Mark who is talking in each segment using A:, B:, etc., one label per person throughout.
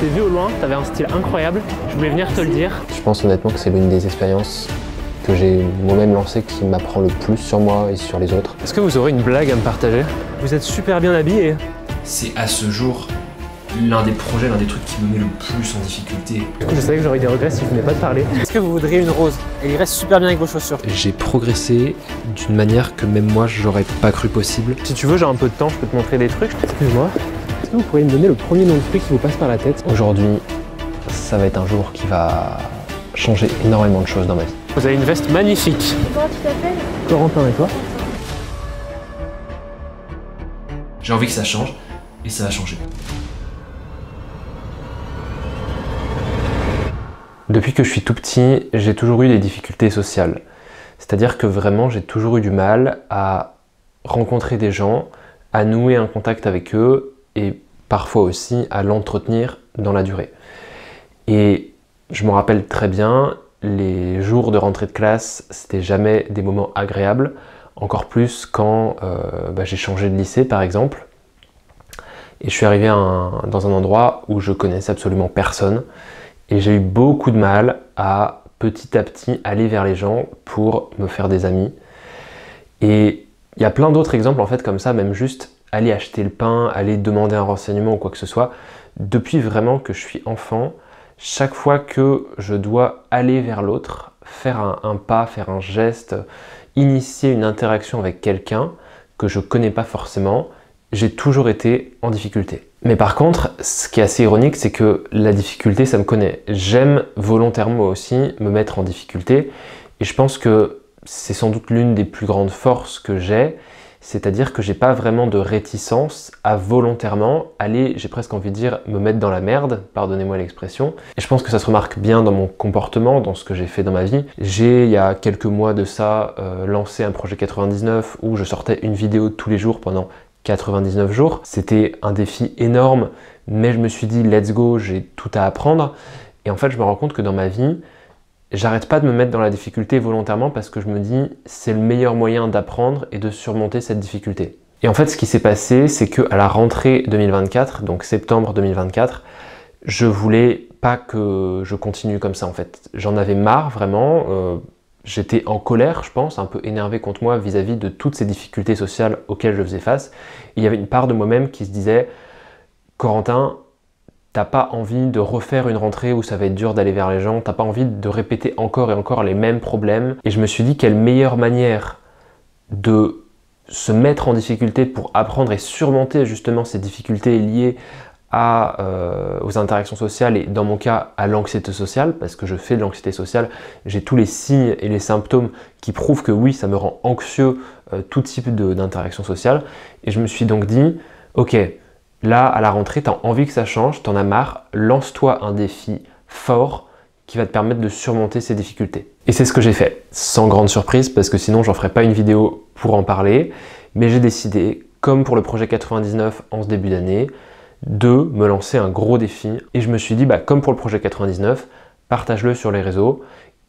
A: t'ai vu au loin, t'avais un style incroyable, je voulais venir te le dire.
B: Je pense honnêtement que c'est l'une des expériences que j'ai moi-même lancée qui m'apprend le plus sur moi et sur les autres.
A: Est-ce que vous aurez une blague à me partager? Vous êtes super bien habillés.
C: C'est à ce jour l'un des projets, l'un des trucs qui me met le plus en difficulté.
A: Je savais que j'aurais eu des regrets si je venais pas te parler. Est-ce que vous voudriez une rose? Elle irait super bien avec vos chaussures.
C: J'ai progressé d'une manière que même moi j'aurais pas cru possible.
A: Si tu veux, j'ai un peu de temps, je peux te montrer des trucs. Excuse-moi. Est-ce que vous pourriez me donner le premier nom de fruit qui vous passe par la tête?
B: Aujourd'hui, ça va être un jour qui va changer énormément de choses dans ma vie.
A: Vous avez une veste magnifique.
D: Comment tu t'appelles?
A: Corentin, et toi?
C: J'ai envie que ça change et ça va changer.
B: Depuis que je suis tout petit, j'ai toujours eu des difficultés sociales. C'est-à-dire que vraiment, j'ai toujours eu du mal à rencontrer des gens, à nouer un contact avec eux et parfois aussi à l'entretenir dans la durée. Et je m'en rappelle très bien, les jours de rentrée de classe, c'était jamais des moments agréables, encore plus quand j'ai changé de lycée par exemple. Et je suis arrivé dans un endroit où je connaissais absolument personne. Et j'ai eu beaucoup de mal à petit aller vers les gens pour me faire des amis. Et il y a plein d'autres exemples en fait comme ça, même juste aller acheter le pain, aller demander un renseignement ou quoi que ce soit. Depuis vraiment que je suis enfant, chaque fois que je dois aller vers l'autre, faire un pas, faire un geste, initier une interaction avec quelqu'un que je connais pas forcément, j'ai toujours été en difficulté. Mais par contre, ce qui est assez ironique, c'est que la difficulté, ça me connaît. J'aime volontairement aussi me mettre en difficulté et je pense que c'est sans doute l'une des plus grandes forces que j'ai, c'est-à-dire que j'ai pas vraiment de réticence à volontairement aller, j'ai presque envie de dire, me mettre dans la merde, pardonnez-moi l'expression. Et je pense que ça se remarque bien dans mon comportement, dans ce que j'ai fait dans ma vie. J'ai, il y a quelques mois de ça, lancé un projet 99 où je sortais une vidéo tous les jours pendant 99 jours. C'était un défi énorme, mais je me suis dit let's go, j'ai tout à apprendre. Et en fait, je me rends compte que dans ma vie, j'arrête pas de me mettre dans la difficulté volontairement parce que je me dis c'est le meilleur moyen d'apprendre et de surmonter cette difficulté. Et en fait, ce qui s'est passé, c'est que à la rentrée 2024, donc septembre 2024, je voulais pas que je continue comme ça en fait. J'en avais marre vraiment. J'étais en colère, je pense, un peu énervé contre moi vis-à-vis de toutes ces difficultés sociales auxquelles je faisais face. Et il y avait une part de moi-même qui se disait « Corentin, t'as pas envie de refaire une rentrée où ça va être dur d'aller vers les gens, t'as pas envie de répéter encore et encore les mêmes problèmes. » Et je me suis dit quelle meilleure manière de se mettre en difficulté pour apprendre et surmonter justement ces difficultés liées aux interactions sociales et dans mon cas à l'anxiété sociale, parce que je fais de l'anxiété sociale, j'ai tous les signes et les symptômes qui prouvent que oui, ça me rend anxieux tout type d'interaction sociale. Et je me suis donc dit, ok, là à la rentrée, tu as envie que ça change, tu en as marre, lance-toi un défi fort qui va te permettre de surmonter ces difficultés. Et c'est ce que j'ai fait, sans grande surprise, parce que sinon j'en ferai pas une vidéo pour en parler, mais j'ai décidé, comme pour le projet 99 en ce début d'année, de me lancer un gros défi. Et je me suis dit, comme pour le projet 99, partage-le sur les réseaux,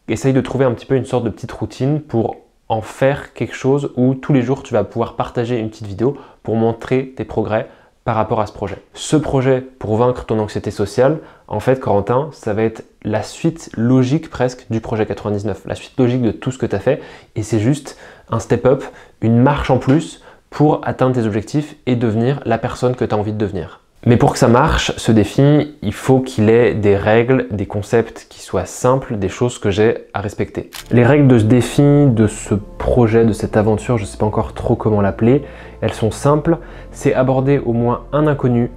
B: essaye de trouver un petit peu une sorte de petite routine pour en faire quelque chose où tous les jours tu vas pouvoir partager une petite vidéo pour montrer tes progrès par rapport à ce projet. Ce projet pour vaincre ton anxiété sociale, en fait Corentin, ça va être la suite logique presque du projet 99, la suite logique de tout ce que tu as fait, et c'est juste un step-up, une marche en plus pour atteindre tes objectifs et devenir la personne que tu as envie de devenir. Mais pour que ça marche, ce défi, il faut qu'il ait des règles, des concepts qui soient simples, des choses que j'ai à respecter. Les règles de ce défi, de ce projet, de cette aventure, je ne sais pas encore trop comment l'appeler, elles sont simples. C'est aborder au moins un inconnu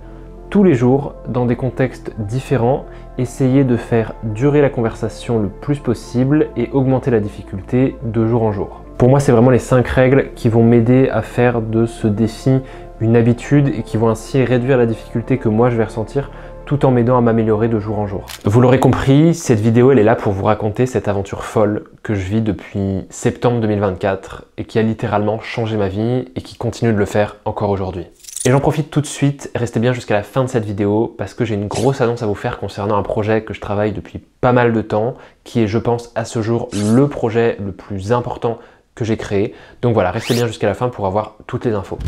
B: tous les jours dans des contextes différents, essayer de faire durer la conversation le plus possible et augmenter la difficulté de jour en jour. Pour moi, c'est vraiment les 5 règles qui vont m'aider à faire de ce défi une habitude et qui vont ainsi réduire la difficulté que moi je vais ressentir tout en m'aidant à m'améliorer de jour en jour. Vous l'aurez compris, cette vidéo elle est là pour vous raconter cette aventure folle que je vis depuis septembre 2024 et qui a littéralement changé ma vie et qui continue de le faire encore aujourd'hui. Et j'en profite tout de suite, restez bien jusqu'à la fin de cette vidéo parce que j'ai une grosse annonce à vous faire concernant un projet que je travaille depuis pas mal de temps, qui est je pense à ce jour le projet le plus important que j'ai créé. Donc voilà, restez bien jusqu'à la fin pour avoir toutes les infos.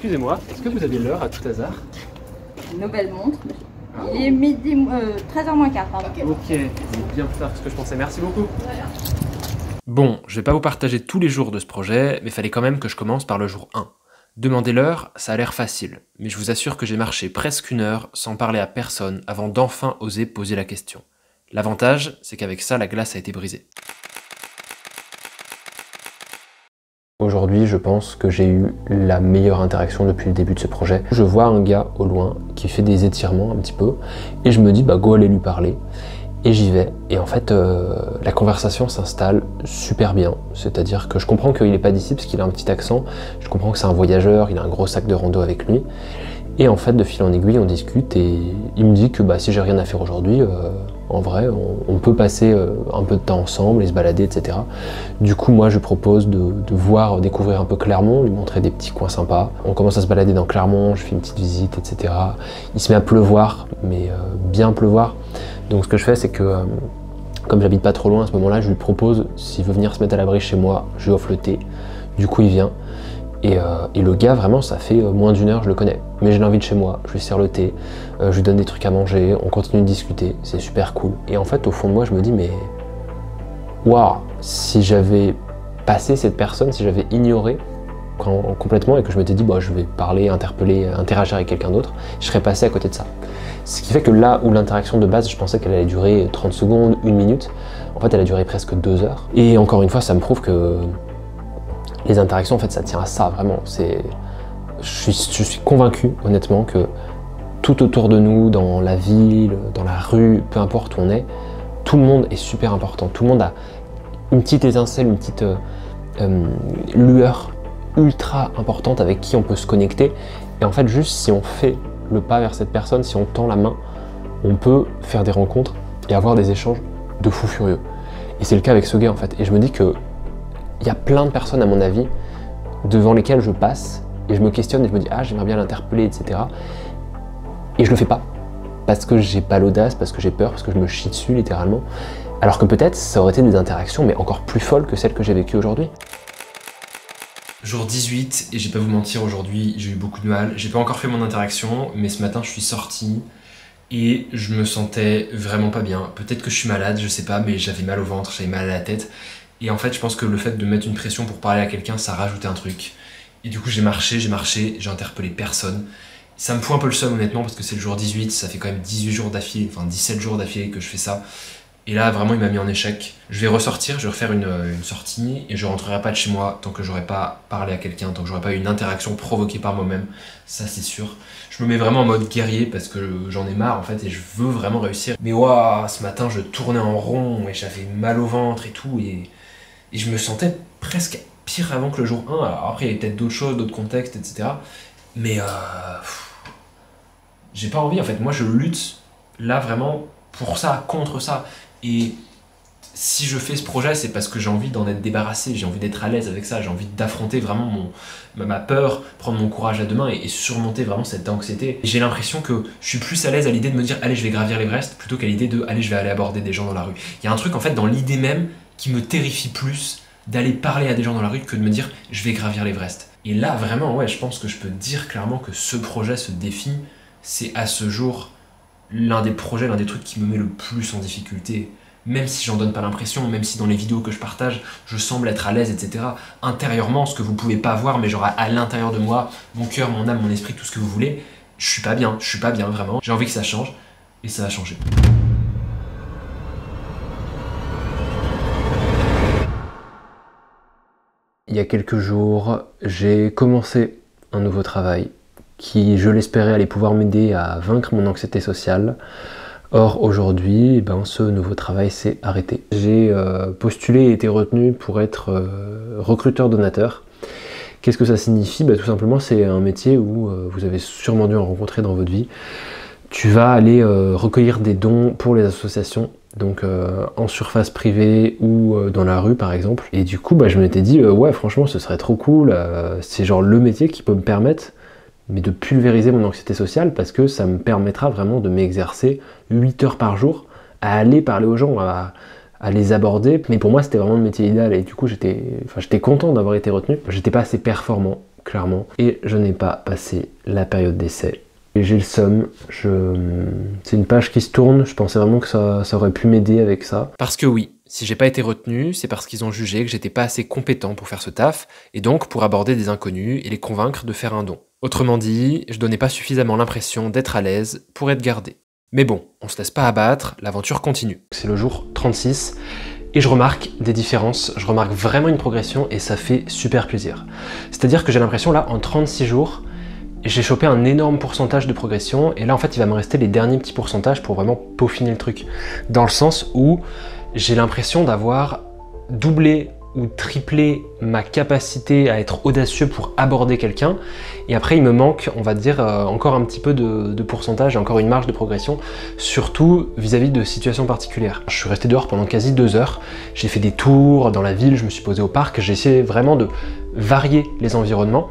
A: Excusez-moi, est-ce que vous avez l'heure à tout hasard?
D: Une belle montre. Il est midi, 13h moins quart, pardon.
A: Ok, c'est bien plus tard que ce que je pensais. Merci beaucoup.
C: Bon, je vais pas vous partager tous les jours de ce projet, mais fallait quand même que je commence par le jour 1. Demander l'heure, ça a l'air facile, mais je vous assure que j'ai marché presque 1 heure sans parler à personne avant d'enfin oser poser la question. L'avantage, c'est qu'avec ça, la glace a été brisée.
B: Aujourd'hui, je pense que j'ai eu la meilleure interaction depuis le début de ce projet. Je vois un gars au loin qui fait des étirements un petit peu, et je me dis, bah go aller lui parler. Et j'y vais, et en fait, la conversation s'installe super bien. C'est-à-dire que je comprends qu'il n'est pas d'ici parce qu'il a un petit accent, je comprends que c'est un voyageur, il a un gros sac de rando avec lui. Et en fait, de fil en aiguille, on discute et il me dit que bah, si j'ai rien à faire aujourd'hui, en vrai, on peut passer un peu de temps ensemble et se balader, etc. Du coup, moi, je propose de découvrir un peu Clermont, lui montrer des petits coins sympas. On commence à se balader dans Clermont, je fais une petite visite, etc. Il se met à pleuvoir, mais bien pleuvoir. Donc ce que je fais, c'est que, comme j'habite pas trop loin à ce moment-là, je lui propose, s'il veut venir se mettre à l'abri chez moi, je lui offre le thé. Du coup, il vient. Et le gars, vraiment, ça fait moins d'1 heure, je le connais. Mais je l'invite chez moi, je lui sers le thé, je lui donne des trucs à manger, on continue de discuter, c'est super cool. Et en fait, au fond de moi, je me dis, mais waouh, si j'avais passé cette personne, si j'avais ignoré complètement et que je m'étais dit, bah, je vais parler, interpeller, interagir avec quelqu'un d'autre, je serais passé à côté de ça. Ce qui fait que là où l'interaction de base, je pensais qu'elle allait durer 30 secondes, 1 minute, en fait, elle a duré presque 2 heures. Et encore une fois, ça me prouve que les interactions, en fait, ça tient à ça, vraiment. Je suis convaincu, honnêtement, que tout autour de nous, dans la ville, dans la rue, peu importe où on est, tout le monde est super important. Tout le monde a une petite étincelle, une petite lueur ultra importante avec qui on peut se connecter. Et en fait, juste si on fait le pas vers cette personne, si on tend la main, on peut faire des rencontres et avoir des échanges de fou furieux. Et c'est le cas avec ce gars, en fait. Et je me dis que il y a plein de personnes, à mon avis, devant lesquelles je passe et je me questionne et je me dis « Ah, j'aimerais bien l'interpeller, etc. » Et je le fais pas. Parce que j'ai pas l'audace, parce que j'ai peur, parce que je me chie dessus, littéralement. Alors que peut-être, ça aurait été des interactions, mais encore plus folles que celles que j'ai vécues aujourd'hui.
C: Jour 18, et je vais pas vous mentir, aujourd'hui, j'ai eu beaucoup de mal. J'ai pas encore fait mon interaction, mais ce matin, je suis sorti et je me sentais vraiment pas bien. Peut-être que je suis malade, je sais pas, mais j'avais mal au ventre, j'avais mal à la tête. Et en fait, je pense que le fait de mettre une pression pour parler à quelqu'un, ça rajoutait un truc. Et du coup, j'ai marché, j'ai interpellé personne. Ça me fout un peu le seum, honnêtement, parce que c'est le jour 18, ça fait quand même 18 jours d'affilée, enfin 17 jours d'affilée que je fais ça. Et là, vraiment, il m'a mis en échec. Je vais ressortir, je vais refaire une sortie, et je rentrerai pas de chez moi tant que j'aurai pas parlé à quelqu'un, tant que j'aurai pas eu une interaction provoquée par moi-même. Ça, c'est sûr. Je me mets vraiment en mode guerrier, parce que j'en ai marre, en fait, et je veux vraiment réussir. Mais waouh, ce matin, je tournais en rond, et j'avais mal au ventre et tout, et je me sentais presque pire avant que le jour 1. Alors après, il y avait peut-être d'autres choses, d'autres contextes, etc. Mais j'ai pas envie, en fait. Moi, je lutte, là, vraiment, pour ça, contre ça. Et si je fais ce projet, c'est parce que j'ai envie d'en être débarrassé, j'ai envie d'être à l'aise avec ça, j'ai envie d'affronter vraiment ma peur, prendre mon courage à deux mains et surmonter vraiment cette anxiété. J'ai l'impression que je suis plus à l'aise à l'idée de me dire « Allez, je vais gravir l'Everest » plutôt qu'à l'idée de « Allez, je vais aller aborder des gens dans la rue ». Il y a un truc, en fait, dans l'idée même qui me terrifie plus d'aller parler à des gens dans la rue que de me dire « Je vais gravir l'Everest ». Et là, vraiment, ouais, je pense que je peux dire clairement que ce projet, ce défi, c'est à ce jour l'un des projets, l'un des trucs qui me met le plus en difficulté. Même si j'en donne pas l'impression, même si dans les vidéos que je partage, je semble être à l'aise, etc. Intérieurement, ce que vous pouvez pas voir, mais genre à l'intérieur de moi, mon cœur, mon âme, mon esprit, tout ce que vous voulez, je suis pas bien, vraiment. J'ai envie que ça change, et ça va changer.
B: Il y a quelques jours, j'ai commencé un nouveau travail qui, je l'espérais, allait pouvoir m'aider à vaincre mon anxiété sociale. Or, aujourd'hui, ce nouveau travail s'est arrêté. J'ai postulé et été retenu pour être recruteur donateur. Qu'est-ce que ça signifie? Tout simplement, c'est un métier où vous avez sûrement dû en rencontrer dans votre vie. Tu vas aller recueillir des dons pour les associations, donc en surface privée ou dans la rue par exemple. Et du coup, je m'étais dit, ouais, franchement, ce serait trop cool. C'est genre le métier qui peut me permettre de pulvériser mon anxiété sociale parce que ça me permettra vraiment de m'exercer 8 heures par jour à aller parler aux gens, à les aborder. Mais pour moi, c'était vraiment le métier idéal et du coup, j'étais content d'avoir été retenu. J'étais pas assez performant clairement. Et je n'ai pas passé la période d'essai. Et j'ai le seum, c'est une page qui se tourne, je pensais vraiment que ça aurait pu m'aider avec ça.
C: Parce que oui, si j'ai pas été retenu, c'est parce qu'ils ont jugé que j'étais pas assez compétent pour faire ce taf, et donc pour aborder des inconnus et les convaincre de faire un don. Autrement dit, je donnais pas suffisamment l'impression d'être à l'aise pour être gardé. Mais bon, on se laisse pas abattre, l'aventure continue.
B: C'est le jour 36, et je remarque des différences, je remarque vraiment une progression, et ça fait super plaisir. C'est-à-dire que j'ai l'impression là, en 36 jours, j'ai chopé un énorme pourcentage de progression, et là en fait il va me rester les derniers petits pourcentages pour vraiment peaufiner le truc. Dans le sens où j'ai l'impression d'avoir doublé ou triplé ma capacité à être audacieux pour aborder quelqu'un, et après il me manque, on va dire, encore un petit peu de pourcentage, encore une marge de progression, surtout vis-à-vis de situations particulières. Je suis resté dehors pendant quasi 2 heures, j'ai fait des tours dans la ville, je me suis posé au parc, j'ai essayé vraiment de varier les environnements,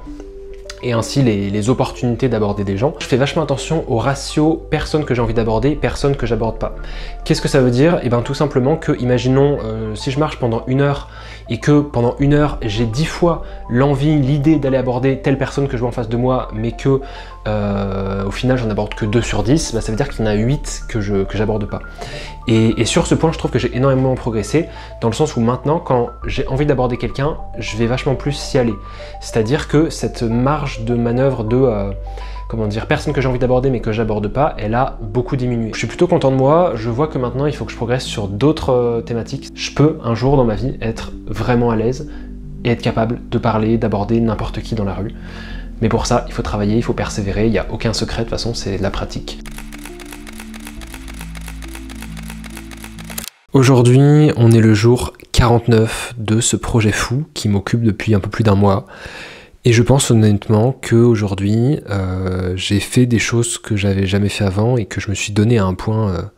B: et ainsi les opportunités d'aborder des gens. Je fais vachement attention au ratio personnes que j'ai envie d'aborder, personnes que j'aborde pas. Qu'est-ce que ça veut dire? Et bien tout simplement que, imaginons, si je marche pendant 1 heure et que pendant 1 heure j'ai 10 fois l'envie, l'idée d'aller aborder telle personne que je vois en face de moi, mais que au final j'en aborde que 2 sur 10, bah, ça veut dire qu'il y en a 8 que j'aborde pas. Et sur ce point, je trouve que j'ai énormément progressé, dans le sens où maintenant, quand j'ai envie d'aborder quelqu'un, je vais vachement plus y aller. C'est-à-dire que cette marge de manœuvre de comment dire, personne que j'ai envie d'aborder mais que j'aborde pas, elle a beaucoup diminué. Je suis plutôt content de moi, je vois que maintenant il faut que je progresse sur d'autres thématiques. Je peux un jour dans ma vie être vraiment à l'aise et être capable de parler, d'aborder n'importe qui dans la rue. Mais pour ça, il faut travailler, il faut persévérer, il n'y a aucun secret, de toute façon c'est de la pratique.
C: Aujourd'hui, on est le jour 49 de ce projet fou qui m'occupe depuis un peu plus d'1 mois. Et je pense honnêtement qu'aujourd'hui, j'ai fait des choses que j'avais jamais fait avant et que je me suis donné à un point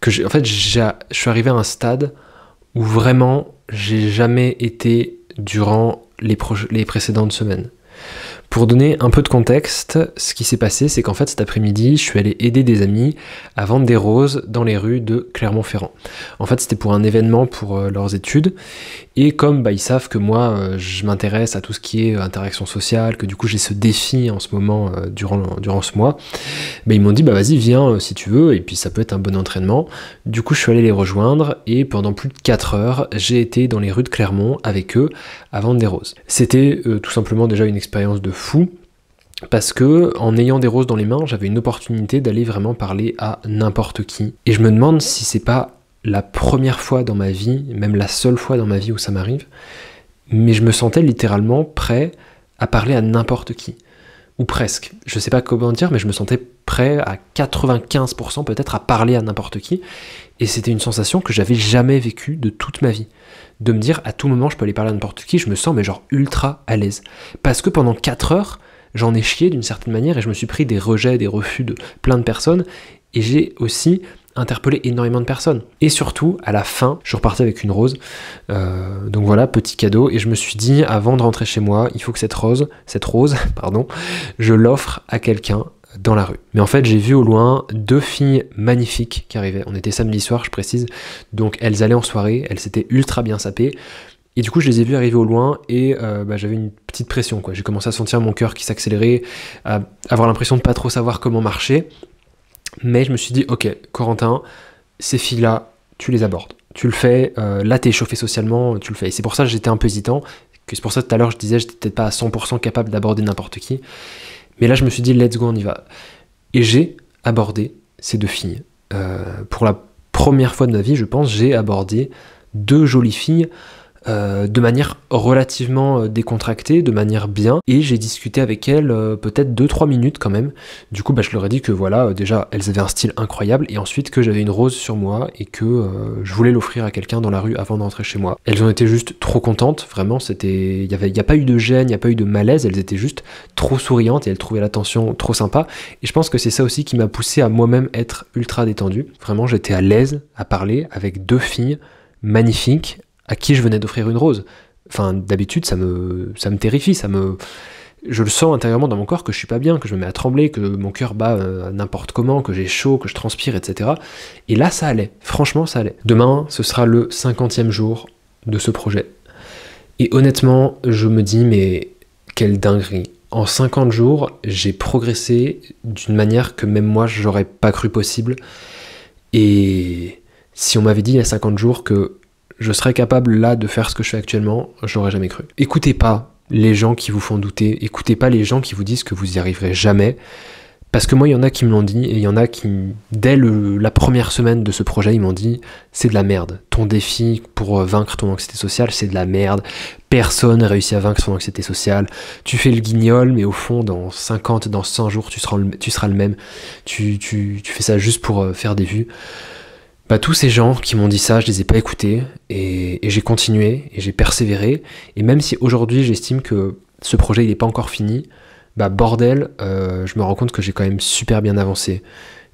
C: en fait, je suis arrivé à un stade où vraiment j'ai jamais été durant les précédentes semaines. Pour donner un peu de contexte, ce qui s'est passé, c'est qu'en fait cet après-midi, je suis allé aider des amis à vendre des roses dans les rues de Clermont-Ferrand. En fait, c'était pour un événement pour leurs études, et comme ils savent que moi, je m'intéresse à tout ce qui est interaction sociale, que du coup j'ai ce défi en ce moment, durant ce mois, ils m'ont dit vas-y viens si tu veux, et puis ça peut être un bon entraînement. Du coup je suis allé les rejoindre, et pendant plus de 4 heures, j'ai été dans les rues de Clermont avec eux à vendre des roses. C'était tout simplement déjà une expérience de fou, parce que en ayant des roses dans les mains, j'avais une opportunité d'aller vraiment parler à n'importe qui. Et je me demande si c'est pas la première fois dans ma vie, même la seule fois dans ma vie où ça m'arrive, mais je me sentais littéralement prêt à parler à n'importe qui. Ou presque. Je sais pas comment dire, mais je me sentais prêt à 95% peut-être à parler à n'importe qui. Et c'était une sensation que j'avais jamais vécue de toute ma vie. De me dire à tout moment je peux aller parler à n'importe qui, je me sens genre ultra à l'aise. Parce que pendant 4 heures, j'en ai chié d'une certaine manière et je me suis pris des rejets, des refus de plein de personnes. Et j'ai aussi interpellé énormément de personnes. Et surtout, à la fin, je repartais avec une rose. Donc voilà, petit cadeau. Et je me suis dit, avant de rentrer chez moi, il faut que cette rose, je l'offre à quelqu'un dans la rue. Mais en fait, j'ai vu au loin 2 filles magnifiques qui arrivaient. On était samedi soir, je précise. Donc elles allaient en soirée, elles s'étaient ultra bien sapées. Et du coup, je les ai vues arriver au loin et j'avais une petite pression, quoi. J'ai commencé à sentir mon cœur qui s'accélérait, à avoir l'impression de pas trop savoir comment marcher. Mais je me suis dit, ok, Corentin, ces filles-là, tu les abordes. Tu le fais, là t'es échauffé socialement, tu le fais. Et c'est pour ça que j'étais un peu hésitant, que c'est pour ça que tout à l'heure je disais, j'étais peut-être pas à 100% capable d'aborder n'importe qui. Mais là je me suis dit, let's go, on y va. Et j'ai abordé ces 2 filles. Pour la première fois de ma vie, je pense, j'ai abordé 2 jolies filles, de manière relativement décontractée, de manière bien, et j'ai discuté avec elles peut-être 2-3 minutes quand même. Du coup je leur ai dit que voilà, déjà elles avaient un style incroyable, et ensuite que j'avais une rose sur moi et que je voulais l'offrir à quelqu'un dans la rue avant de rentrer chez moi. Elles ont été juste trop contentes, vraiment, il n'y a pas eu de gêne, il n'y a pas eu de malaise, elles étaient juste trop souriantes et elles trouvaient l'attention trop sympa, et je pense que c'est ça aussi qui m'a poussé à moi-même être ultra détendu. Vraiment, j'étais à l'aise à parler avec 2 filles magnifiques à qui je venais d'offrir une rose. Enfin, d'habitude, ça me terrifie, je le sens intérieurement dans mon corps que je suis pas bien, que je me mets à trembler, que mon cœur bat n'importe comment, que j'ai chaud, que je transpire, etc. Et là, ça allait. Franchement, ça allait. Demain, ce sera le 50e jour de ce projet. Et honnêtement, je me dis, mais
B: quelle dinguerie. En 50 jours, j'ai progressé d'une manière que même moi, j'aurais pas cru possible. Et si on m'avait dit il y a 50 jours que je serais capable là de faire ce que je fais actuellement, j'aurais jamais cru. Écoutez pas les gens qui vous font douter, écoutez pas les gens qui vous disent que vous y arriverez jamais. Parce que moi, il y en a qui me l'ont dit, et il y en a qui, dès la première semaine de ce projet, ils m'ont dit « c'est de la merde, ton défi pour vaincre ton anxiété sociale, c'est de la merde, personne n'a réussi à vaincre son anxiété sociale, tu fais le guignol, mais au fond, dans 50, dans 100 jours, tu seras le même, tu fais ça juste pour faire des vues ». Bah, tous ces gens qui m'ont dit ça, je les ai pas écoutés, et j'ai continué, et j'ai persévéré, et même si aujourd'hui, j'estime que ce projet, il n'est pas encore fini, bah bordel, je me rends compte que j'ai quand même super bien avancé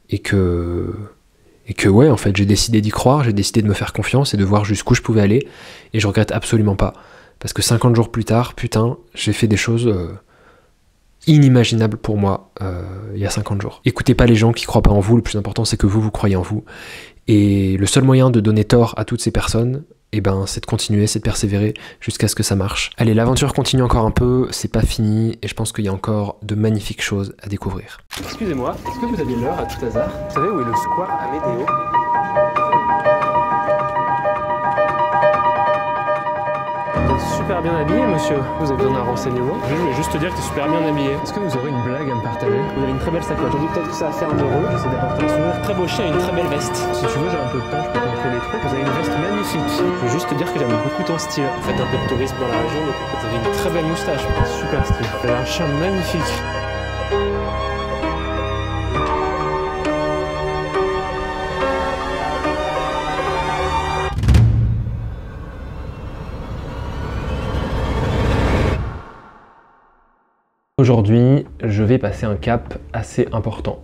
B: et que ouais, en fait, j'ai décidé d'y croire, j'ai décidé de me faire confiance et de voir jusqu'où je pouvais aller, et je regrette absolument pas, parce que 50 jours plus tard, putain, j'ai fait des choses inimaginables pour moi il y a 50 jours. Écoutez pas les gens qui croient pas en vous, le plus important c'est que vous croyez en vous, et le seul moyen de donner tort à toutes ces personnes, et ben, c'est de continuer, c'est de persévérer jusqu'à ce que ça marche. Allez, l'aventure continue encore un peu, c'est pas fini, et je pense qu'il y a encore de magnifiques choses à découvrir.
A: Excusez-moi, est-ce que vous avez l'heure à tout hasard? Vous savez où est le square Amédéo? Vous êtes super bien habillé, monsieur. Vous avez besoin d'un renseignement? Je voulais juste te dire que tu es super bien habillé. Est-ce que vous aurez une blague à me partager? Vous avez une très belle sacoche. J'ai dit peut-être que ça va faire 1 euro. J'essaie d'apporter un sourire très beau chien et une très belle veste. Si tu veux, j'ai un peu de temps, je peux te montrer des trucs. Vous avez une veste magnifique. Je veux juste te dire que j'aime beaucoup ton style. Vous faites un peu de tourisme dans la région, donc vous avez une très belle moustache. Super style. Vous avez un chien magnifique.
B: Aujourd'hui, je vais passer un cap assez important.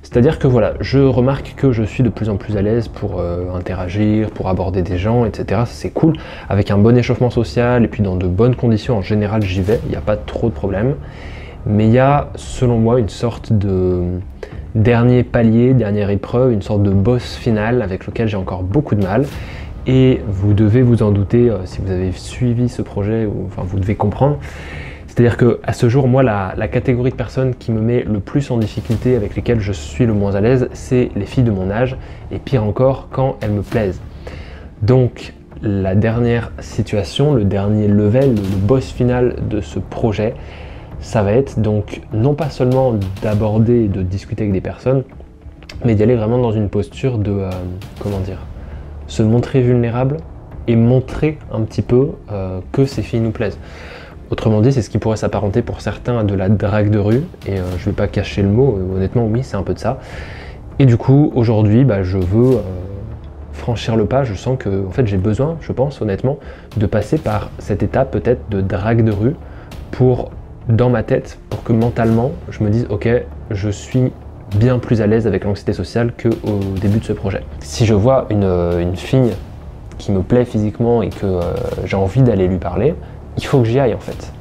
B: C'est-à-dire que voilà, je remarque que je suis de plus en plus à l'aise pour interagir, pour aborder des gens, etc. Ça, c'est cool. Avec un bon échauffement social et puis dans de bonnes conditions, en général, j'y vais. Il n'y a pas trop de problèmes. Mais il y a, selon moi, une sorte de dernier palier, dernière épreuve, une sorte de boss final avec lequel j'ai encore beaucoup de mal. Et vous devez vous en douter si vous avez suivi ce projet, ou enfin vous devez comprendre. C'est-à-dire qu'à ce jour, moi, la catégorie de personnes qui me met le plus en difficulté, avec lesquelles je suis le moins à l'aise, c'est les filles de mon âge, et pire encore, quand elles me plaisent. Donc, la dernière situation, le dernier level, le boss final de ce projet, ça va être donc non pas seulement d'aborder et de discuter avec des personnes, mais d'y aller vraiment dans une posture de, comment dire, se montrer vulnérable et montrer un petit peu que ces filles nous plaisent. Autrement dit, c'est ce qui pourrait s'apparenter pour certains à de la drague de rue, et je vais pas cacher le mot, honnêtement oui, c'est un peu de ça. Et du coup, aujourd'hui, bah, je veux franchir le pas, je sens que en fait, j'ai besoin, je pense honnêtement, de passer par cette étape peut-être de drague de rue pour, dans ma tête, pour que mentalement, je me dise ok, je suis bien plus à l'aise avec l'anxiété sociale qu'au début de ce projet. Si je vois une fille qui me plaît physiquement et que j'ai envie d'aller lui parler, il faut que j'y aille en fait.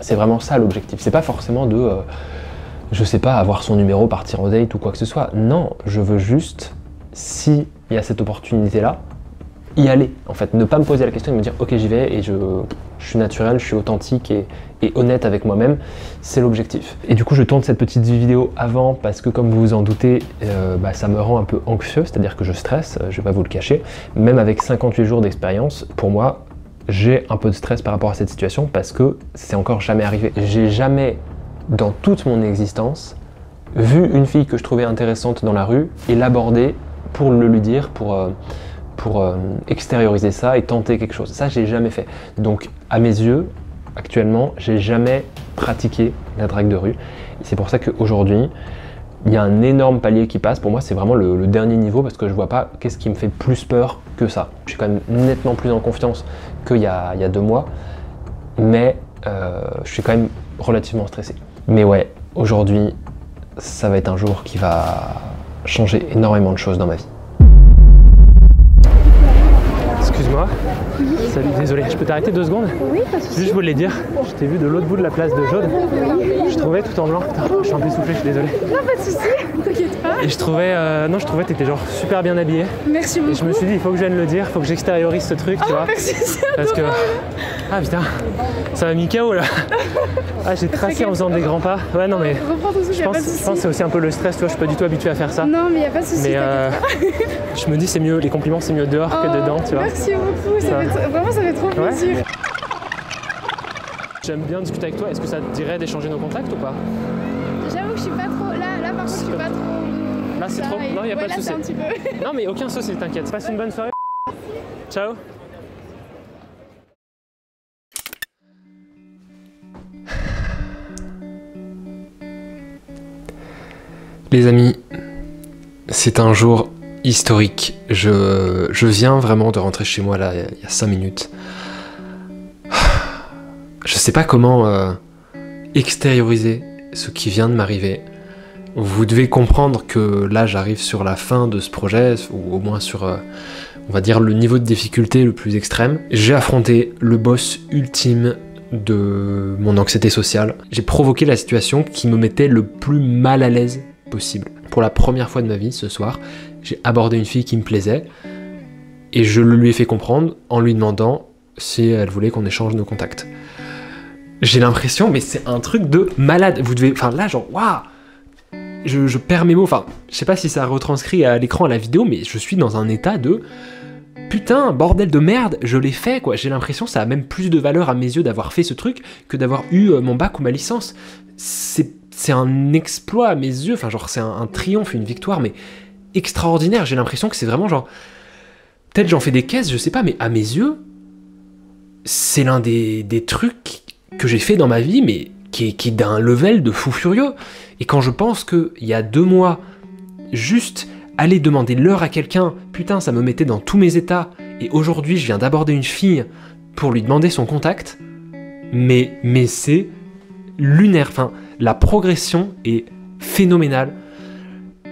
B: C'est vraiment ça l'objectif. C'est pas forcément de, je sais pas, avoir son numéro, partir en date ou quoi que ce soit. Non, je veux juste, s'il y a cette opportunité-là, y aller en fait. Ne pas me poser la question et me dire ok j'y vais et je suis naturel, je suis authentique et honnête avec moi-même. C'est l'objectif. Et du coup je tourne cette petite vidéo avant parce que comme vous vous en doutez, bah, ça me rend un peu anxieux, c'est-à-dire que je stresse, je vais pas vous le cacher. Même avec 58 jours d'expérience, pour moi, j'ai un peu de stress par rapport à cette situation parce que c'est encore jamais arrivé. J'ai jamais, dans toute mon existence, vu une fille que je trouvais intéressante dans la rue et l'aborder pour le lui dire, pour extérioriser ça et tenter quelque chose. Ça, j'ai jamais fait. Donc, à mes yeux, actuellement, j'ai jamais pratiqué la drague de rue. C'est pour ça qu'aujourd'hui, il y a un énorme palier qui passe. Pour moi, c'est vraiment le dernier niveau parce que je vois pas qu'est-ce qui me fait plus peur que ça. Je suis quand même nettement plus en confiance qu'il y a 2 mois, mais je suis quand même relativement stressé. Mais ouais, aujourd'hui, ça va être un jour qui va changer énormément de choses dans ma vie.
A: Excuse-moi. Salut, désolé, je peux t'arrêter 2 secondes?
E: Oui, pas de souci.
A: Juste, je voulais dire, je t'ai vu de l'autre bout de la place de Jaude. Je trouvais tout en blanc. Putain, je suis un peu essoufflé, je suis désolé.
E: Non, pas de souci, t'inquiète pas.
A: Et je trouvais, t'étais genre super bien habillée.
E: Merci beaucoup.
A: Et je me suis dit, il faut que je vienne le dire, il faut que j'extériorise ce truc, tu vois.
E: Merci, c'est
A: Parce que
E: adorable.
A: Ah putain, ça m'a mis KO là. Ah, j'ai tracé en faisant des grands pas. Ouais, non, mais
E: Reprends ton souffle,
A: je
E: y a
A: pense,
E: pas de
A: je
E: soucis.
A: pense que c'est aussi un peu le stress, tu vois, je suis pas du tout habitué à faire ça.
E: Non, mais y a pas de soucis,
A: Mais
E: t'inquiète
A: je me dis, c'est mieux, les compliments, c'est mieux dehors
E: pas.
A: que dedans, tu vois.
E: Merci beaucoup, vraiment ça fait trop
A: Ouais.
E: plaisir.
A: J'aime bien discuter avec toi. Est-ce que ça te dirait d'échanger nos contacts ou pas?
E: J'avoue que je suis pas trop. Là par contre, je suis pas trop.
A: Là, c'est trop. Non, y a pas de
E: là,
A: souci.
E: c'est un petit peu.
A: Non, mais aucun souci, t'inquiète. Passe une bonne soirée. Ciao.
B: Les amis, c'est un jour historique. Je viens vraiment de rentrer chez moi là, il y a 5 minutes. Je sais pas comment extérioriser ce qui vient de m'arriver. Vous devez comprendre que là j'arrive sur la fin de ce projet, ou au moins sur, on va dire, le niveau de difficulté le plus extrême. J'ai affronté le boss ultime de mon anxiété sociale. J'ai provoqué la situation qui me mettait le plus mal à l'aise possible. Pour la première fois de ma vie, ce soir, j'ai abordé une fille qui me plaisait et je le lui ai fait comprendre en lui demandant si elle voulait qu'on échange nos contacts. J'ai l'impression, mais c'est un truc de malade. Vous devez, enfin là, genre, waouh, je perds mes mots. Enfin, je sais pas si ça retranscrit à l'écran, à la vidéo, mais je suis dans un état de putain, bordel de merde, je l'ai fait quoi. J'ai l'impression que ça a même plus de valeur à mes yeux d'avoir fait ce truc que d'avoir eu mon bac ou ma licence. C'est un exploit à mes yeux, enfin genre c'est un triomphe, une victoire, mais extraordinaire. J'ai l'impression que c'est vraiment genre, peut-être j'en fais des caisses, je sais pas, mais à mes yeux, c'est l'un des trucs que j'ai fait dans ma vie, mais qui est d'un level de fou furieux. Et quand je pense qu'il y a 2 mois, juste aller demander l'heure à quelqu'un, putain, ça me mettait dans tous mes états, et aujourd'hui je viens d'aborder une fille pour lui demander son contact, mais c'est lunaire. Enfin, la progression est phénoménale,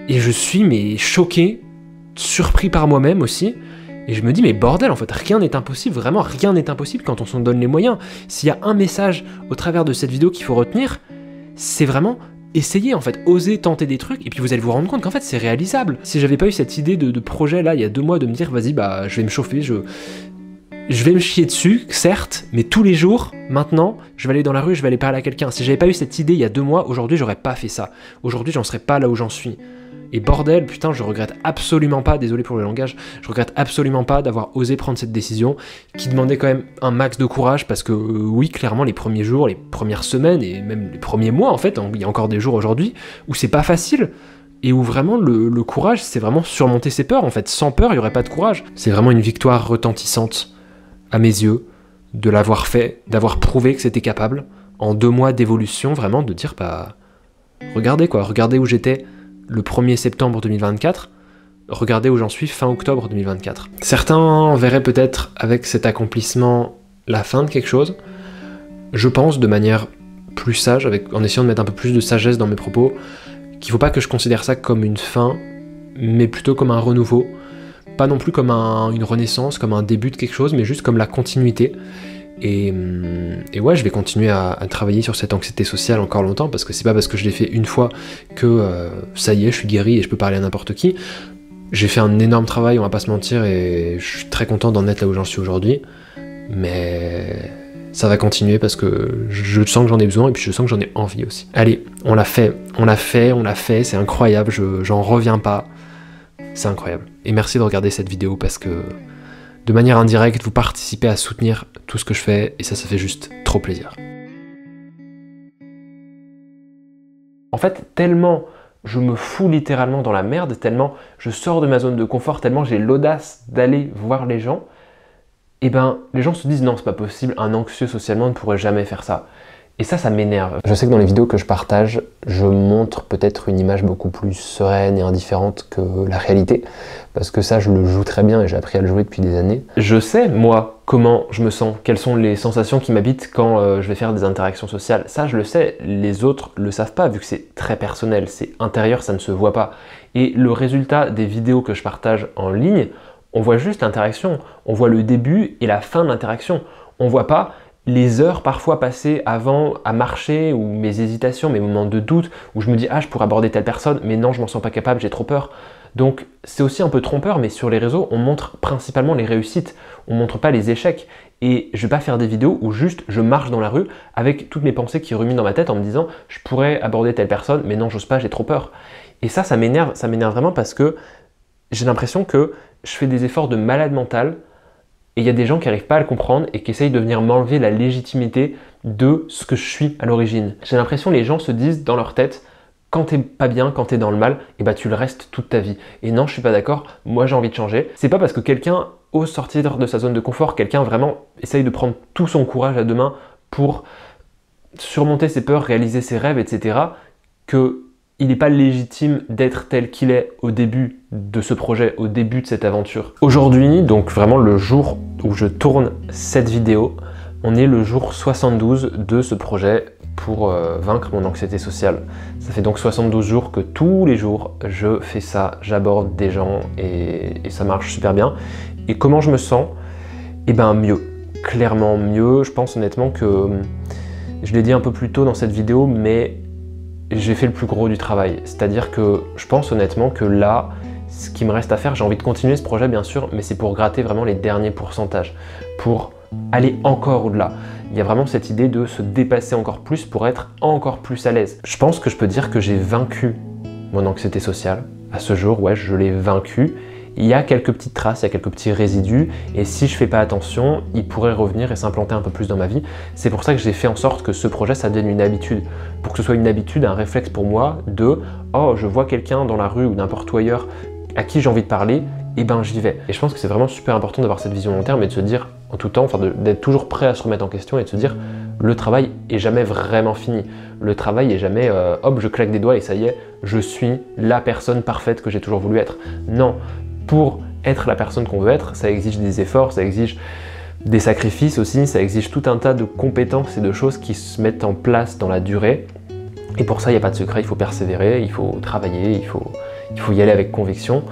B: et je suis choqué, surpris par moi-même aussi, et je me dis mais bordel, en fait rien n'est impossible, vraiment rien n'est impossible quand on s'en donne les moyens. S'il y a un message au travers de cette vidéo qu'il faut retenir, c'est vraiment essayez en fait, osez tenter des trucs et puis vous allez vous rendre compte qu'en fait c'est réalisable. Si j'avais pas eu cette idée de projet là il y a 2 mois de me dire vas-y bah je vais me chauffer, je vais me chier dessus, certes, mais tous les jours, maintenant, je vais aller dans la rue, je vais aller parler à quelqu'un. Si j'avais pas eu cette idée il y a 2 mois, aujourd'hui j'aurais pas fait ça. Aujourd'hui j'en serais pas là où j'en suis. Et bordel, putain, je regrette absolument pas, désolé pour le langage, je regrette absolument pas d'avoir osé prendre cette décision qui demandait quand même un max de courage parce que oui, clairement, les premiers jours, les premières semaines et même les premiers mois, en fait, il y a encore des jours aujourd'hui où c'est pas facile et où vraiment le courage, c'est vraiment surmonter ses peurs. En fait, sans peur, il y aurait pas de courage. C'est vraiment une victoire retentissante à mes yeux de l'avoir fait, d'avoir prouvé que c'était capable en 2 mois d'évolution, vraiment de dire bah regardez quoi, regardez où j'étais le 1er septembre 2024, regardez où j'en suis fin octobre 2024. Certains verraient peut-être avec cet accomplissement la fin de quelque chose. Je pense de manière plus sage, en essayant de mettre un peu plus de sagesse dans mes propos, qu'il ne faut pas que je considère ça comme une fin, mais plutôt comme un renouveau. Pas non plus comme une renaissance, comme un début de quelque chose, mais juste comme la continuité. Et ouais, je vais continuer à travailler sur cette anxiété sociale encore longtemps, parce que c'est pas parce que je l'ai fait une fois que ça y est, je suis guéri et je peux parler à n'importe qui. J'ai fait un énorme travail, on va pas se mentir, et je suis très content d'en être là où j'en suis aujourd'hui. Mais ça va continuer parce que je sens que j'en ai besoin et puis je sens que j'en ai envie aussi. Allez, on l'a fait, c'est incroyable, j'en reviens pas. C'est incroyable. Et merci de regarder cette vidéo parce que de manière indirecte, vous participez à soutenir tout ce que je fais et ça fait juste trop plaisir. En fait, tellement je me fous littéralement dans la merde, tellement je sors de ma zone de confort, tellement j'ai l'audace d'aller voir les gens, et ben les gens se disent non, c'est pas possible, un anxieux socialement ne pourrait jamais faire ça. Et ça m'énerve. Je sais que dans les vidéos que je partage, je montre peut-être une image beaucoup plus sereine et indifférente que la réalité, parce que ça, je le joue très bien et j'ai appris à le jouer depuis des années. Je sais, moi, comment je me sens, quelles sont les sensations qui m'habitent quand je vais faire des interactions sociales. Ça, je le sais, les autres le savent pas, vu que c'est très personnel, c'est intérieur, ça ne se voit pas. Et le résultat des vidéos que je partage en ligne, on voit juste l'interaction, on voit le début et la fin de l'interaction. On voit pas les heures parfois passées avant à marcher, ou mes hésitations, mes moments de doute, où je me dis « Ah, je pourrais aborder telle personne, mais non, je m'en sens pas capable, j'ai trop peur ». Donc c'est aussi un peu trompeur, mais sur les réseaux, on montre principalement les réussites, on montre pas les échecs. Et je vais pas faire des vidéos où juste je marche dans la rue avec toutes mes pensées qui ruminent dans ma tête en me disant « Je pourrais aborder telle personne, mais non, j'ose pas, j'ai trop peur ». Et ça m'énerve vraiment parce que j'ai l'impression que je fais des efforts de malade mental et il y a des gens qui n'arrivent pas à le comprendre et qui essayent de venir m'enlever la légitimité de ce que je suis à l'origine. J'ai l'impression que les gens se disent dans leur tête « Quand t'es pas bien, quand t'es dans le mal, et bah tu le restes toute ta vie. » Et non, je suis pas d'accord, moi j'ai envie de changer. C'est pas parce que quelqu'un ose sortir de sa zone de confort, quelqu'un vraiment essaye de prendre tout son courage à deux mains pour surmonter ses peurs, réaliser ses rêves, etc., que il n'est pas légitime d'être tel qu'il est au début de ce projet, au début de cette aventure. Aujourd'hui, donc vraiment le jour où je tourne cette vidéo, on est le jour 72 de ce projet pour vaincre mon anxiété sociale. Ça fait donc 72 jours que tous les jours, je fais ça, j'aborde des gens et ça marche super bien. Et comment je me sens? Eh ben mieux, clairement mieux. Je pense honnêtement que, je l'ai dit un peu plus tôt dans cette vidéo, mais j'ai fait le plus gros du travail. C'est-à-dire que je pense honnêtement que là, ce qui me reste à faire, j'ai envie de continuer ce projet bien sûr, mais c'est pour gratter vraiment les derniers pourcentages, pour aller encore au-delà. Il y a vraiment cette idée de se dépasser encore plus pour être encore plus à l'aise. Je pense que je peux dire que j'ai vaincu mon anxiété sociale. À ce jour, ouais, je l'ai vaincu. Il y a quelques petites traces, il y a quelques petits résidus, et si je fais pas attention, il pourrait revenir et s'implanter un peu plus dans ma vie. C'est pour ça que j'ai fait en sorte que ce projet, ça devienne une habitude. Pour que ce soit une habitude, un réflexe pour moi de « Oh, je vois quelqu'un dans la rue ou n'importe où ailleurs à qui j'ai envie de parler, et ben j'y vais ». Et je pense que c'est vraiment super important d'avoir cette vision long terme et de se dire en tout temps, enfin d'être toujours prêt à se remettre en question et de se dire le travail est jamais vraiment fini. Le travail est jamais hop, je claque des doigts et ça y est, je suis la personne parfaite que j'ai toujours voulu être. Non. Pour être la personne qu'on veut être, ça exige des efforts, ça exige des sacrifices aussi, ça exige tout un tas de compétences et de choses qui se mettent en place dans la durée. Et pour ça, il n'y a pas de secret, il faut persévérer, il faut travailler, il faut y aller avec conviction.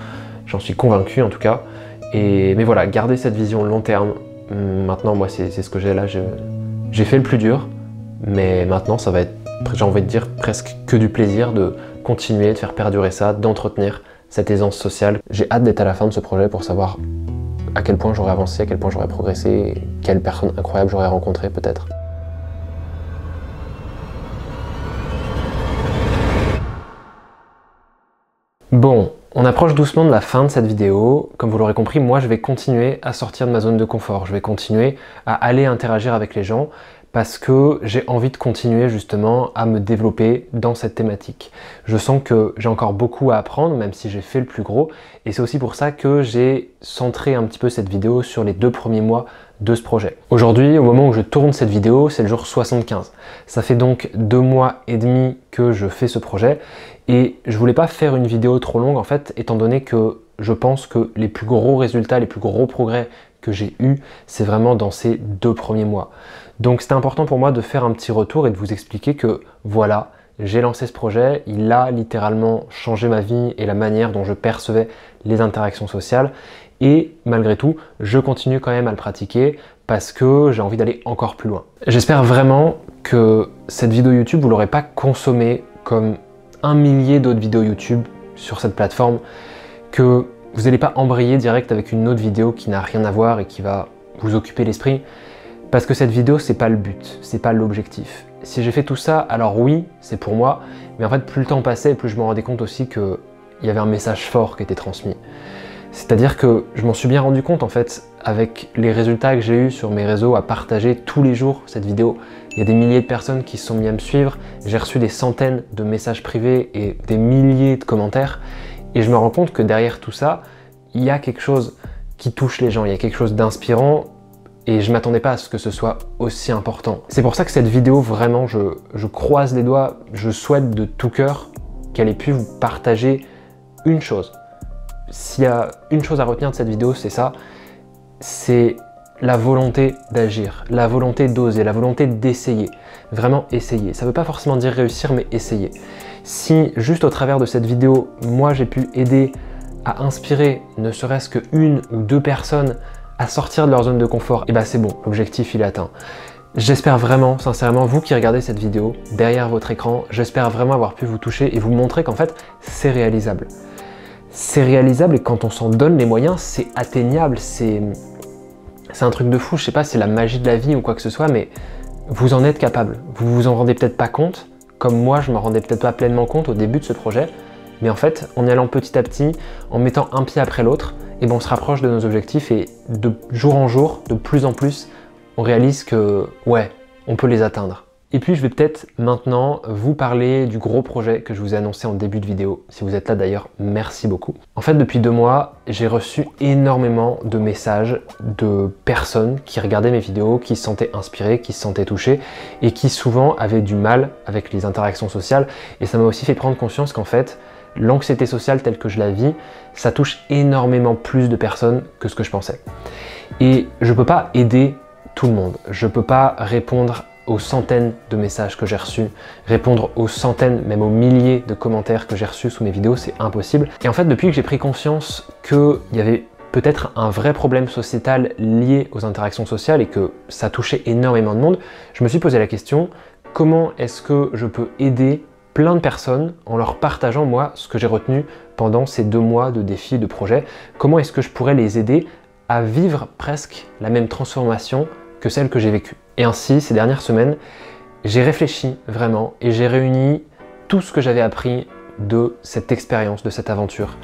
B: J'en suis convaincu en tout cas. Mais voilà, garder cette vision long terme. Maintenant, moi, c'est ce que j'ai là. J'ai fait le plus dur, mais maintenant, ça va être, j'ai envie de dire, presque que du plaisir de continuer, de faire perdurer ça, d'entretenir cette aisance sociale. J'ai hâte d'être à la fin de ce projet pour savoir à quel point j'aurais avancé, à quel point j'aurais progressé, quelle personne incroyable j'aurais rencontré peut-être. Bon, on approche doucement de la fin de cette vidéo. Comme vous l'aurez compris, moi je vais continuer à sortir de ma zone de confort. Je vais continuer à aller interagir avec les gens parce que j'ai envie de continuer justement à me développer dans cette thématique. Je sens que j'ai encore beaucoup à apprendre, même si j'ai fait le plus gros, et c'est aussi pour ça que j'ai centré un petit peu cette vidéo sur les 2 premiers mois de ce projet. Aujourd'hui, au moment où je tourne cette vidéo, c'est le jour 75. Ça fait donc 2 mois et demi que je fais ce projet, et je voulais pas faire une vidéo trop longue en fait, étant donné que je pense que les plus gros résultats, les plus gros progrès que j'ai eu, c'est vraiment dans ces 2 premiers mois. Donc c'était important pour moi de faire un petit retour et de vous expliquer que voilà, j'ai lancé ce projet, il a littéralement changé ma vie et la manière dont je percevais les interactions sociales, et malgré tout, je continue quand même à le pratiquer parce que j'ai envie d'aller encore plus loin. J'espère vraiment que cette vidéo YouTube, vous l'aurez pas consommée comme 1 millier d'autres vidéos YouTube sur cette plateforme, que vous n'allez pas embrayer direct avec une autre vidéo qui n'a rien à voir et qui va vous occuper l'esprit. Parce que cette vidéo, c'est pas le but, c'est pas l'objectif. Si j'ai fait tout ça, alors oui, c'est pour moi, mais en fait, plus le temps passait, plus je me rendais compte aussi qu'il y avait un message fort qui était transmis. C'est-à-dire que je m'en suis bien rendu compte en fait, avec les résultats que j'ai eu sur mes réseaux à partager tous les jours cette vidéo. Il y a des milliers de personnes qui se sont mis à me suivre, j'ai reçu des centaines de messages privés et des milliers de commentaires, et je me rends compte que derrière tout ça, il y a quelque chose qui touche les gens, il y a quelque chose d'inspirant, et je m'attendais pas à ce que ce soit aussi important. C'est pour ça que cette vidéo, vraiment, je croise les doigts, je souhaite de tout cœur qu'elle ait pu vous partager une chose. S'il y a une chose à retenir de cette vidéo, c'est ça, c'est la volonté d'agir, la volonté d'oser, la volonté d'essayer. Vraiment essayer. Ça veut pas forcément dire réussir, mais essayer. Si juste au travers de cette vidéo, moi j'ai pu aider à inspirer ne serait-ce que 1 ou 2 personnes à sortir de leur zone de confort, et bah c'est bon, l'objectif il est atteint. J'espère vraiment, sincèrement, vous qui regardez cette vidéo, derrière votre écran, j'espère vraiment avoir pu vous toucher et vous montrer qu'en fait, c'est réalisable. C'est réalisable et quand on s'en donne les moyens, c'est atteignable, c'est un truc de fou, je sais pas, c'est la magie de la vie ou quoi que ce soit, mais vous en êtes capable. Vous vous en rendez peut-être pas compte, comme moi, je m'en rendais peut-être pas pleinement compte au début de ce projet, mais en fait, en y allant petit à petit, en mettant un pied après l'autre, et on se rapproche de nos objectifs et de jour en jour, de plus en plus, on réalise que, ouais, on peut les atteindre. Et puis je vais peut-être maintenant vous parler du gros projet que je vous ai annoncé en début de vidéo. Si vous êtes là d'ailleurs, merci beaucoup. En fait, depuis 2 mois, j'ai reçu énormément de messages de personnes qui regardaient mes vidéos, qui se sentaient inspirées, qui se sentaient touchées et qui souvent avaient du mal avec les interactions sociales. Et ça m'a aussi fait prendre conscience qu'en fait, l'anxiété sociale telle que je la vis, ça touche énormément plus de personnes que ce que je pensais. Et je peux pas aider tout le monde. Je peux pas répondre aux centaines de messages que j'ai reçus, répondre aux centaines, même aux milliers de commentaires que j'ai reçus sous mes vidéos, c'est impossible. Et en fait, depuis que j'ai pris conscience qu'il y avait peut-être un vrai problème sociétal lié aux interactions sociales et que ça touchait énormément de monde, je me suis posé la question, comment est-ce que je peux aider plein de personnes en leur partageant moi ce que j'ai retenu pendant ces 2 mois de défis, de projets, comment est-ce que je pourrais les aider à vivre presque la même transformation que celle que j'ai vécue. Et ainsi, ces dernières semaines, j'ai réfléchi vraiment et j'ai réuni tout ce que j'avais appris de cette expérience, de cette aventure.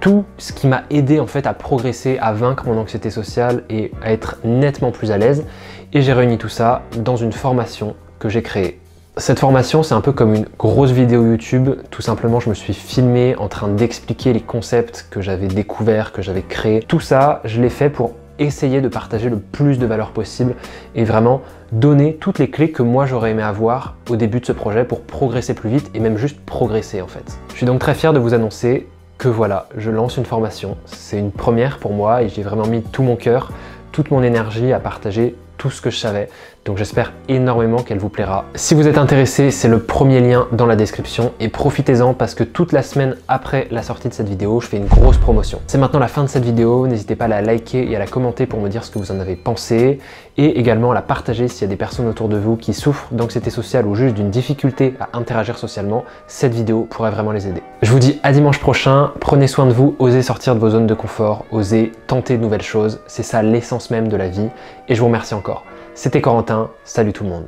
B: Tout ce qui m'a aidé en fait à progresser, à vaincre mon anxiété sociale et à être nettement plus à l'aise. Et j'ai réuni tout ça dans une formation que j'ai créée. Cette formation, c'est un peu comme une grosse vidéo YouTube. Tout simplement, je me suis filmé en train d'expliquer les concepts que j'avais découverts, que j'avais créés. Tout ça, je l'ai fait pour essayer de partager le plus de valeur possible et vraiment donner toutes les clés que moi j'aurais aimé avoir au début de ce projet pour progresser plus vite et même juste progresser en fait. Je suis donc très fier de vous annoncer que voilà, je lance une formation. C'est une première pour moi et j'ai vraiment mis tout mon cœur, toute mon énergie à partager tout ce que je savais. Donc j'espère énormément qu'elle vous plaira. Si vous êtes intéressé, c'est le premier lien dans la description et profitez-en parce que toute la semaine après la sortie de cette vidéo, je fais une grosse promotion. C'est maintenant la fin de cette vidéo, n'hésitez pas à la liker et à la commenter pour me dire ce que vous en avez pensé et également à la partager s'il y a des personnes autour de vous qui souffrent d'anxiété sociale ou juste d'une difficulté à interagir socialement, cette vidéo pourrait vraiment les aider. Je vous dis à dimanche prochain, prenez soin de vous, osez sortir de vos zones de confort, osez tenter de nouvelles choses, c'est ça l'essence même de la vie et je vous remercie encore. C'était Corentin, salut tout le monde.